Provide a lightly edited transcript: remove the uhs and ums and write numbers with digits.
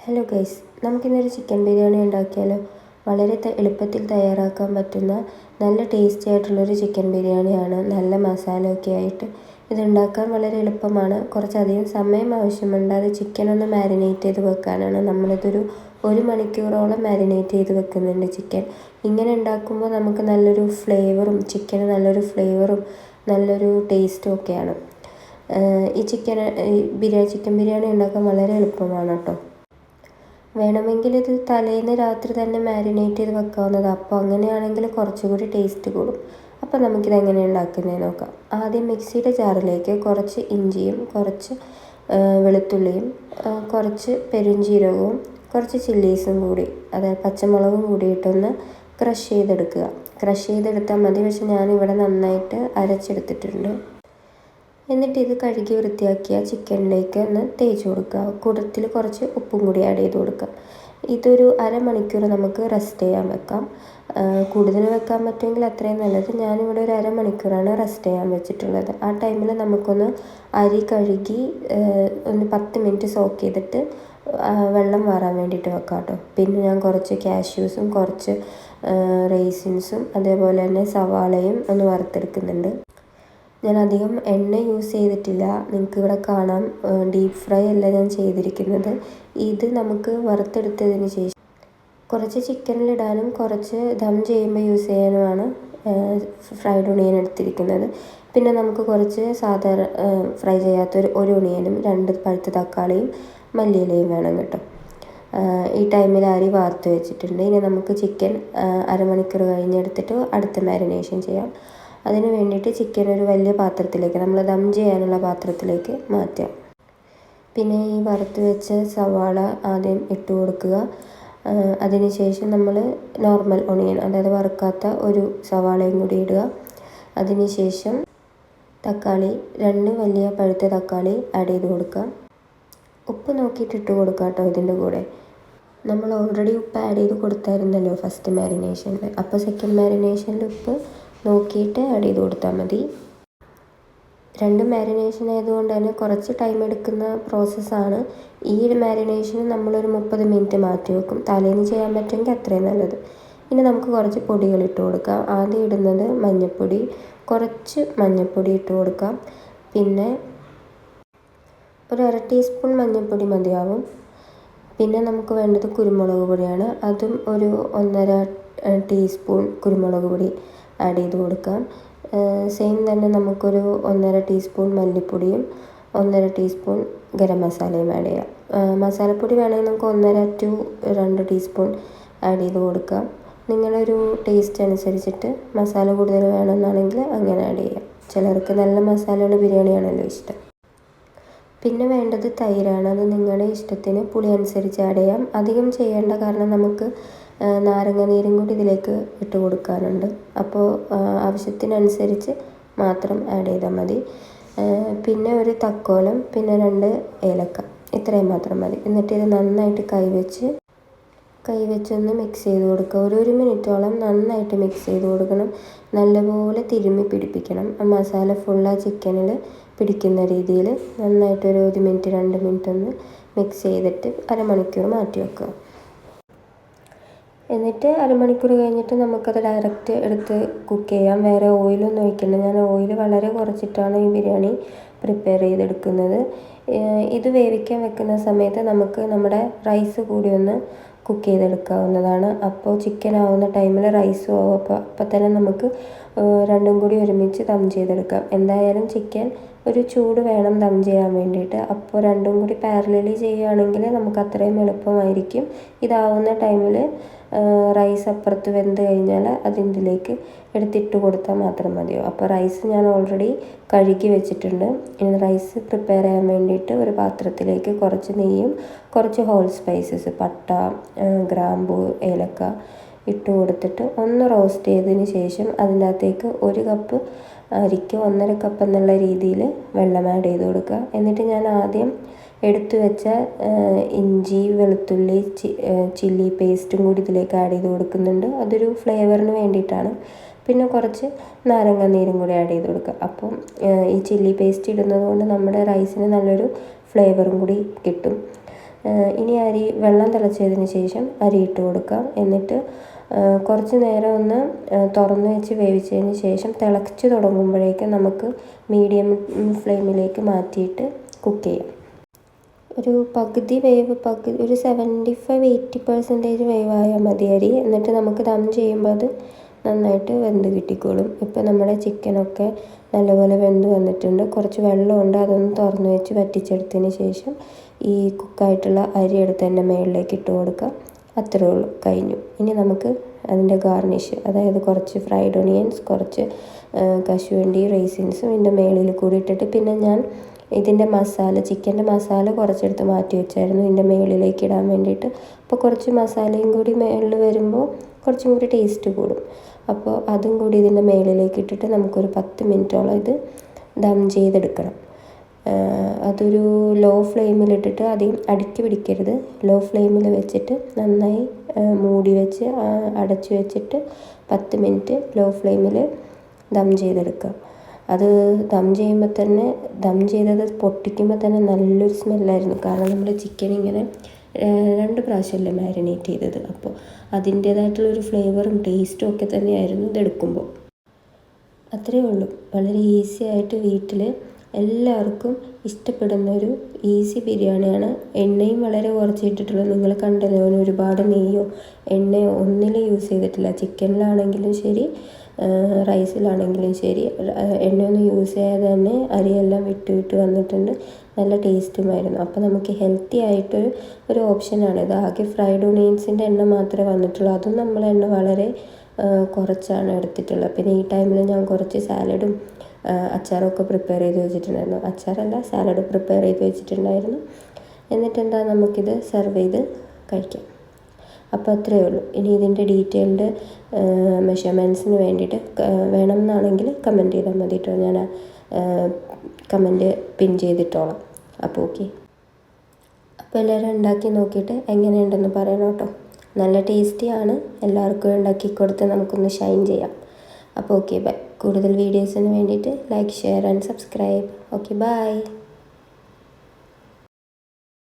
Hello guys, നമുക്കിന്നൊരു chicken biryani ഉണ്ടാക്കിയാലോ? വളരെ എളുപ്പത്തിൽ തയ്യാറാക്കാൻ പറ്റുന്ന നല്ല ടേസ്റ്റി ആയിട്ടുള്ളൊരു ചിക്കൻ ബിരിയാണിയാണ്, നല്ല മസാലയൊക്കെ ആയിട്ട്. ഇതുണ്ടാക്കാൻ വളരെ എളുപ്പമാണ്, കുറച്ചധികം സമയം ആവശ്യമുണ്ട്. അത് ചിക്കനൊന്ന് മാരിനേറ്റ് ചെയ്ത് വെക്കാനാണ്. നമ്മളിതൊരു 1 മണിക്കൂറോളം മാരിനേറ്റ് ചെയ്ത് വെക്കുന്നുണ്ട് ചിക്കൻ. ഇങ്ങനെ ഉണ്ടാക്കുമ്പോൾ നമുക്ക് നല്ലൊരു ഫ്ലേവറും ചിക്കന് നല്ലൊരു ടേസ്റ്റും ഒക്കെയാണ്. ഈ ചിക്കൻ ബിരിയാണി ഉണ്ടാക്കാൻ വളരെ എളുപ്പമാണ് കേട്ടോ. വേണമെങ്കിൽ ഇത് തലേന്ന് രാത്രി തന്നെ മാരിനേറ്റ് ചെയ്ത് വെക്കാവുന്നതാണ്. അപ്പോൾ അങ്ങനെയാണെങ്കിൽ കുറച്ചുകൂടി ടേസ്റ്റ് കൂടും. അപ്പോൾ നമുക്കിത് എങ്ങനെ ഉണ്ടാക്കുന്നതെന്ന് നോക്കാം. ആദ്യം മിക്സിയുടെ ജാറിലേക്ക് കുറച്ച് ഇഞ്ചിയും കുറച്ച് വെളുത്തുള്ളിയും കുറച്ച് പെരുംജീരകവും കുറച്ച് ചില്ലീസും കൂടി, അതായത് പച്ചമുളകും കൂടിയിട്ടൊന്ന് ക്രഷ് ചെയ്തെടുത്താൽ മതി. പക്ഷെ ഞാനിവിടെ നന്നായിട്ട് അരച്ചെടുത്തിട്ടുണ്ട്. എന്നിട്ട് ഇത് കഴുകി വൃത്തിയാക്കിയ ചിക്കനിലേക്ക് ഒന്ന് തേച്ച് കൊടുക്കുക. കൂട്ടത്തിൽ കുറച്ച് ഉപ്പും കൂടി ആഡ് ചെയ്ത് കൊടുക്കുക. ഇതൊരു അരമണിക്കൂർ നമുക്ക് റെസ്റ്റ് ചെയ്യാൻ വെക്കാം. കൂടുതൽ വെക്കാൻ പറ്റുമെങ്കിൽ അത്രയും നല്ലത്. ഞാനിവിടെ ഒരു അരമണിക്കൂറാണ് റെസ്റ്റ് ചെയ്യാൻ വെച്ചിട്ടുള്ളത്. ആ ടൈമിൽ നമുക്കൊന്ന് അരി കഴുകി ഒന്ന് 10 മിനിറ്റ് സോക്ക് ചെയ്തിട്ട് വെള്ളം മാറാൻ വേണ്ടിയിട്ട് വെക്കാം കേട്ടോ. പിന്നെ ഞാൻ കുറച്ച് കാഷ്യൂസും കുറച്ച് റൈസിൻസും അതേപോലെ തന്നെ സവാളയും ഒന്ന് വറുത്തെടുക്കുന്നുണ്ട്. ഞാൻ അധികം എണ്ണ യൂസ് ചെയ്തിട്ടില്ല. നിങ്ങൾക്ക് ഇവിടെ കാണാം, ഡീപ്പ് ഫ്രൈ അല്ല ഞാൻ ചെയ്തിരിക്കുന്നത്. ഇത് നമുക്ക് വറുത്തെടുത്തതിന് ശേഷം കുറച്ച് ചിക്കനിലിടാനും കുറച്ച് ദം ചെയ്യുമ്പോൾ യൂസ് ചെയ്യാനുമാണ് ഫ്രൈഡ് ഒണിയൻ എടുത്തിരിക്കുന്നത്. പിന്നെ നമുക്ക് കുറച്ച് സാധാരണ ഫ്രൈ ചെയ്യാത്ത ഒരു ഒണിയനും 2 പഴുത്ത തക്കാളിയും മല്ലിയിലയും വേണം കേട്ടോ. ഈ ടൈമിൽ അരി വാർത്ത് വെച്ചിട്ടുണ്ട്. ഇനി നമുക്ക് ചിക്കൻ അരമണിക്കൂർ കഴിഞ്ഞെടുത്തിട്ട് അടുത്ത മാരിനേഷൻ ചെയ്യാം. അതിന് വേണ്ടിയിട്ട് ചിക്കൻ ഒരു വലിയ പാത്രത്തിലേക്ക്, നമ്മൾ ദം ചെയ്യാനുള്ള പാത്രത്തിലേക്ക് മാറ്റാം. പിന്നെ ഈ വറുത്ത് വെച്ച സവാള ആദ്യം ഇട്ട് കൊടുക്കുക. അതിനുശേഷം നമ്മൾ നോർമൽ ഒണിയൻ, അതായത് വറുക്കാത്ത ഒരു സവാളയും കൂടി ഇടുക. അതിനുശേഷം തക്കാളി, 2 വലിയ പഴുത്ത തക്കാളി ആഡ് ചെയ്ത് കൊടുക്കാം. ഉപ്പ് നോക്കിയിട്ട് ഇട്ട് കൊടുക്കാം കേട്ടോ. ഇതിൻ്റെ കൂടെ നമ്മൾ ഓൾറെഡി ഉപ്പ് ആഡ് ചെയ്ത് കൊടുത്തായിരുന്നല്ലോ ഫസ്റ്റ് മാരിനേഷനിൽ. അപ്പോൾ സെക്കൻഡ് മാരിനേഷനിൽ ഉപ്പ് നോക്കിയിട്ട് ആഡ് ചെയ്ത് കൊടുത്താൽ മതി. 2 മാരിനേഷൻ ആയതുകൊണ്ട് തന്നെ കുറച്ച് ടൈം എടുക്കുന്ന പ്രോസസ്സാണ്. ഈ ഒരു മാരിനേഷന് നമ്മളൊരു 30 മിനിറ്റ് മാറ്റി വെക്കും. തലേന്ന് ചെയ്യാൻ പറ്റുമെങ്കിൽ അത്രയും നല്ലത്. ഇനി നമുക്ക് കുറച്ച് പൊടികൾ ഇട്ട് കൊടുക്കാം. ആദ്യം ഇടുന്നത് മഞ്ഞൾപ്പൊടി, കുറച്ച് മഞ്ഞൾപ്പൊടി ഇട്ട് കൊടുക്കാം. പിന്നെ ഒരു 1/2 ടീസ്പൂൺ മഞ്ഞൾപ്പൊടി മതിയാവും. പിന്നെ നമുക്ക് വേണ്ടത് കുരുമുളക് പൊടിയാണ്. അതും ഒരു 1.5 ടീസ്പൂൺ കുരുമുളക് പൊടി ആഡ് ചെയ്ത് കൊടുക്കാം. സെയിം തന്നെ നമുക്കൊരു 1.5 ടീസ്പൂൺ മല്ലിപ്പൊടിയും 1.5 ടീസ്പൂൺ ഗരം മസാലയും ആഡ് ചെയ്യാം. മസാലപ്പൊടി വേണമെങ്കിൽ നമുക്ക് 1.5 to 2 ടീസ്പൂൺ ആഡ് ചെയ്ത് കൊടുക്കാം. നിങ്ങളൊരു ടേസ്റ്റ് അനുസരിച്ചിട്ട് മസാല കൂടുതൽ വേണമെന്നാണെങ്കിൽ അങ്ങനെ ആഡ് ചെയ്യാം. ചിലർക്ക് നല്ല മസാലയുള്ള ബിരിയാണിയാണല്ലോ ഇഷ്ടം. പിന്നെ വേണ്ടത് തൈരാണ്. അത് നിങ്ങളുടെ ഇഷ്ടത്തിന് പുളി അനുസരിച്ച് ആഡ് ചെയ്യാം. അധികം ചെയ്യേണ്ട, കാരണം നമുക്ക് നാരങ്ങ നീരും കൂടി ഇതിലേക്ക് ഇട്ട് കൊടുക്കാനുണ്ട്. അപ്പോൾ ആവശ്യത്തിനനുസരിച്ച് മാത്രം ആഡ് ചെയ്താൽ മതി. പിന്നെ ഒരു തക്കോലം, പിന്നെ 2 ഏലക്ക, ഇത്രയും മാത്രം മതി. എന്നിട്ട് ഇത് നന്നായിട്ട് കൈവച്ചൊന്ന് മിക്സ് ചെയ്ത് കൊടുക്കുക. ഒരു മിനിറ്റോളം നന്നായിട്ട് മിക്സ് ചെയ്ത് കൊടുക്കണം. നല്ലപോലെ തിരുമ്മി പിടിപ്പിക്കണം. ആ മസാല ഫുൾ ആ ചിക്കനിൽ പിടിക്കുന്ന രീതിയിൽ നന്നായിട്ട് ഒരു 1 മിനിറ്റ് 2 മിനിറ്റ് ഒന്ന് മിക്സ് ചെയ്തിട്ട് അരമണിക്കൂർ മാറ്റി വെക്കുക. എന്നിട്ട് അരമണിക്കൂർ കഴിഞ്ഞിട്ട് നമുക്കത് ഡയറക്റ്റ് എടുത്ത് കുക്ക് ചെയ്യാം. വേറെ ഓയിലൊന്നും ഒഴിക്കണ്ട. ഞാൻ ഓയിൽ വളരെ കുറച്ചിട്ടാണ് ഈ ബിരിയാണി പ്രിപ്പയർ ചെയ്തെടുക്കുന്നത്. ഇത് വേവിക്കാൻ വെക്കുന്ന സമയത്ത് നമുക്ക് നമ്മുടെ റൈസ് കൂടി ഒന്ന് കുക്ക് ചെയ്തെടുക്കാവുന്നതാണ്. അപ്പോൾ ചിക്കൻ ആവുന്ന ടൈമിൽ റൈസും ആവും. അപ്പം തന്നെ നമുക്ക് രണ്ടും കൂടി ഒരുമിച്ച് ദം ചെയ്തെടുക്കാം. എന്തായാലും ചിക്കൻ ഒരു ചൂട് വേണം ദം ചെയ്യാൻ വേണ്ടിയിട്ട്. അപ്പോൾ രണ്ടും കൂടി പാരലലി ചെയ്യുകയാണെങ്കിൽ നമുക്ക് അത്രയും എളുപ്പമായിരിക്കും. ഇതാവുന്ന ടൈമിൽ റൈസ് അപ്പുറത്ത് വെന്ത് കഴിഞ്ഞാൽ അതിലേക്ക് എടുത്തിട്ട് കൊടുത്താൽ മാത്രം മതിയോ. അപ്പോൾ റൈസ് ഞാൻ ഓൾറെഡി കഴുകി വെച്ചിട്ടുണ്ട്. ഇനി റൈസ് പ്രിപ്പയർ ചെയ്യാൻ വേണ്ടിയിട്ട് ഒരു പാത്രത്തിലേക്ക് കുറച്ച് നെയ്യും കുറച്ച് ഹോൾ സ്പൈസസ്, പട്ട, ഗ്രാമ്പൂ, ഏലക്ക ഇട്ട് കൊടുത്തിട്ട് ഒന്ന് റോസ്റ്റ് ചെയ്തതിന് ശേഷം അതിൻ്റെ അകത്തേക്ക് 1 കപ്പ് അരിക്ക് 1.5 കപ്പ് എന്നുള്ള രീതിയിൽ വെള്ളം ആഡ് ചെയ്ത് കൊടുക്കുക. എന്നിട്ട് ഞാൻ ആദ്യം എടുത്തു വെച്ച ഇഞ്ചി, വെളുത്തുള്ളി, ചില്ലി പേസ്റ്റും കൂടി ഇതിലേക്ക് ആഡ് ചെയ്ത് കൊടുക്കുന്നുണ്ട്. അതൊരു ഫ്ലേവറിന് വേണ്ടിയിട്ടാണ്. പിന്നെ കുറച്ച് നാരങ്ങ നീരും കൂടി ആഡ് ചെയ്ത് കൊടുക്കുക. അപ്പം ഈ ചില്ലി പേസ്റ്റ് ഇടുന്നത് കൊണ്ട് നമ്മുടെ റൈസിന് നല്ലൊരു ഫ്ലേവറും കൂടി കിട്ടും. ഇനി വെള്ളം തിളച്ചതിന് ശേഷം അരി ഇട്ട് കൊടുക്കാം. എന്നിട്ട് കുറച്ച് നേരം ഒന്ന് തുറന്ന് വെച്ച് വേവിച്ചതിന് ശേഷം തിളച്ച് തുടങ്ങുമ്പോഴേക്കും നമുക്ക് മീഡിയം ഫ്ലെയിമിലേക്ക് മാറ്റിയിട്ട് കുക്ക് ചെയ്യാം. ഒരു പകുതി വേവ്, ഒരു 75-80% വേവായാൽ മതി അരി. എന്നിട്ട് നമുക്ക് ദം ചെയ്യുമ്പോൾ അത് നന്നായിട്ട് വെന്ത് കിട്ടിക്കോളും. ഇപ്പോൾ നമ്മുടെ ചിക്കനൊക്കെ നല്ലപോലെ വെന്ത് വന്നിട്ടുണ്ട്. കുറച്ച് വെള്ളമുണ്ട്, അതൊന്ന് തുറന്ന് വെച്ച് വറ്റിച്ചെടുത്തതിന് ശേഷം ഈ കുക്കായിട്ടുള്ള അരി എടുത്ത് തന്നെ മുകളിലേക്ക് ഇട്ട് കൊടുക്കാം. അത്രേ ഉള്ളൂ, കഴിഞ്ഞു. ഇനി നമുക്ക് അതിൻ്റെ ഗാർണിഷ്, അതായത് കുറച്ച് ഫ്രൈഡ് ഒണിയൻസ്, കുറച്ച് കശുവണ്ടി റൈസിൻസും ഇതിൻ്റെ മുകളിൽ കൂടി ഇട്ടിട്ട്, പിന്നെ ഞാൻ ഇതിൻ്റെ മസാല, ചിക്കൻ്റെ മസാല കുറച്ചെടുത്ത് മാറ്റി വെച്ചായിരുന്നു ഇതിൻ്റെ മുകളിലേക്ക് ഇടാൻ വേണ്ടിയിട്ട്. അപ്പോൾ കുറച്ച് മസാലയും കൂടി മുകളിൽ വരുമ്പോൾ കുറച്ചും കൂടി ടേസ്റ്റ് കൂടും. അപ്പോൾ അതും കൂടി ഇതിൻ്റെ മുകളിലേക്ക് ഇട്ടിട്ട് നമുക്കൊരു 10 മിനിറ്റോളം ഇത് ദം ചെയ്തെടുക്കണം. അതൊരു ലോ ഫ്ലെയിമിലിട്ടിട്ട് അധികം അടുക്കി പിടിക്കരുത്. ലോ ഫ്ലെയിമിൽ വെച്ചിട്ട് നന്നായി മൂടി വെച്ച് അടച്ചു വെച്ചിട്ട് 10 മിനിറ്റ് ലോ ഫ്ലെയിമിൽ ദം ചെയ്തെടുക്കുക. അത് ദം ചെയ്തത് പൊട്ടിക്കുമ്പോൾ തന്നെ നല്ലൊരു സ്മെല്ലായിരുന്നു. കാരണം നമ്മൾ ചിക്കൻ ഇങ്ങനെ 2 പ്രാവശ്യമല്ലേ മാരിനേറ്റ് ചെയ്തത്. അപ്പോൾ അതിൻ്റേതായിട്ടുള്ളൊരു ഫ്ലേവറും ടേസ്റ്റും ഒക്കെ തന്നെയായിരുന്നു ഇതെടുക്കുമ്പോൾ. അത്രയേ ഉള്ളൂ. വളരെ ഈസി ആയിട്ട് വീട്ടിൽ എല്ലാവർക്കും ഇഷ്ടപ്പെടുന്നൊരു ഈസി ബിരിയാണിയാണ്. എണ്ണയും വളരെ കുറച്ച് ഇട്ടിട്ടുള്ളൂ. നിങ്ങൾ കണ്ടല്ലോ, ഒരുപാട് നെയ്യോ എണ്ണയോ ഒന്നിലും യൂസ് ചെയ്തിട്ടില്ല. ചിക്കനിലാണെങ്കിലും ശരി, റൈസിലാണെങ്കിലും ശരി, എണ്ണയൊന്നും യൂസ് ചെയ്യാതെ തന്നെ അരിയെല്ലാം വിട്ട് വന്നിട്ടുണ്ട്. നല്ല ടേസ്റ്റുമായിരുന്നു. അപ്പോൾ നമുക്ക് ഹെൽത്തി ആയിട്ട് ഒരു ഓപ്ഷനാണ് ഇത്. ആകെ ഫ്രൈഡ് ഒണിയൻസിൻ്റെ എണ്ണ മാത്രമേ വന്നിട്ടുള്ളൂ. അതും നമ്മൾ എണ്ണ വളരെ കുറച്ചാണ് എടുത്തിട്ടുള്ളത്. പിന്നെ ഈ ടൈമിൽ ഞാൻ കുറച്ച് സാലഡും അച്ചാറൊക്കെ പ്രിപ്പയർ ചെയ്ത് വെച്ചിട്ടുണ്ടായിരുന്നു. അച്ചാറല്ല, സാലഡ് പ്രിപ്പയർ ചെയ്ത് വെച്ചിട്ടുണ്ടായിരുന്നു. എന്നിട്ടെന്താ, നമുക്കിത് സെർവ് ചെയ്ത് കഴിക്കാം. അപ്പോൾ അത്രയേ ഉള്ളൂ. ഇനി ഇതിൻ്റെ ഡീറ്റെയിൽഡ് മെഷർമെൻറ്റ്സിന് വേണ്ടിയിട്ട് വേണമെന്നാണെങ്കിൽ കമൻറ്റ് ചെയ്താൽ മതി കേട്ടോ. ഞാൻ കമൻറ്റ് പിൻ ചെയ്തിട്ടോളാം. അപ്പോൾ ഓക്കെ. അപ്പോൾ എല്ലാവരും ഉണ്ടാക്കി നോക്കിയിട്ട് എങ്ങനെയുണ്ടെന്ന് പറയണം കേട്ടോ. നല്ല ടേസ്റ്റിയാണ്. എല്ലാവർക്കും ഉണ്ടാക്കി കൊടുത്ത് നമുക്കൊന്ന് ഷൈൻ ചെയ്യാം. അപ്പോൾ ഓക്കെ, ബൈ. കൂടുതൽ വീഡിയോസിന് വേണ്ടിയിട്ട് like, share and subscribe. Okay, by.